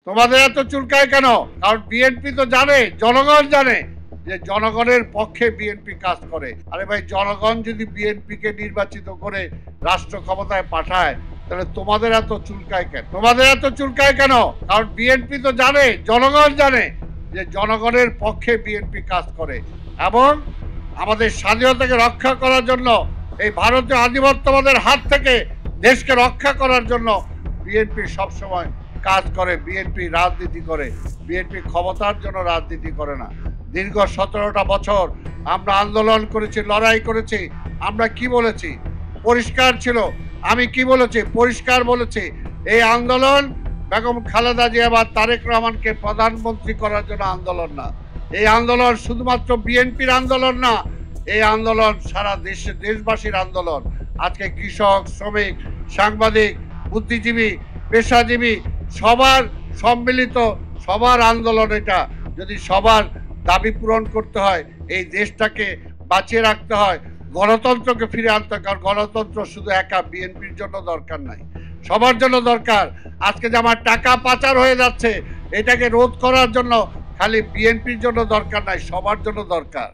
তোমাদের এত চুলকায় কেন? কারণ বিএনপি তো জানে, জনগণ জানে যে জনগণের পক্ষে বিএনপি কাজ করে। আরে ভাই, জনগণ যদি বিএনপিকে নির্বাচিত করে রাষ্ট্র ক্ষমতায় পাঠায়, তাহলে তোমাদের এত চুলকায় কেন? তোমাদের এত চুলকায় কেন? কারণ বিএনপি তো জানে, জনগণ জানে যে জনগণের পক্ষে বিএনপি কাজ করে এবং আমাদের স্বাধীনতাকে রক্ষা করার জন্য, এই ভারতীয় আধিপত্যবাদের হাত থেকে দেশকে রক্ষা করার জন্য বিএনপি সবসময় কাজ করে, বিএনপি রাজনীতি করে। বিএনপি ক্ষমতার জন্য রাজনীতি করে না। দীর্ঘ 17টা বছর আমরা আন্দোলন করেছি, লড়াই করেছি। আমরা কি বলেছি? পরিষ্কার ছিল। আমি কি বলেছি? পরিষ্কার বলেছি, এই আন্দোলন বেগম খালেদা জিয়া বা তারেক রহমানকে প্রধানমন্ত্রী করার জন্য আন্দোলন না। এই আন্দোলন শুধুমাত্র বিএনপির আন্দোলন না, এই আন্দোলন সারা দেশবাসীর আন্দোলন। আজকে কৃষক, শ্রমিক, সাংবাদিক, বুদ্ধিজীবী, পেশাজীবী সবার সম্মিলিত, সবার আন্দোলন এটা। যদি সবার দাবি পূরণ করতে হয়, এই দেশটাকে বাঁচিয়ে রাখতে হয়, গণতন্ত্রকে ফিরে আনতে হয়। কারণ গণতন্ত্র শুধু একা বিএনপির জন্য দরকার নাই, সবার জন্য দরকার। আজকে যে আমার টাকা পাচার হয়ে যাচ্ছে, এটাকে রোধ করার জন্য খালি বিএনপির জন্য দরকার নাই, সবার জন্য দরকার।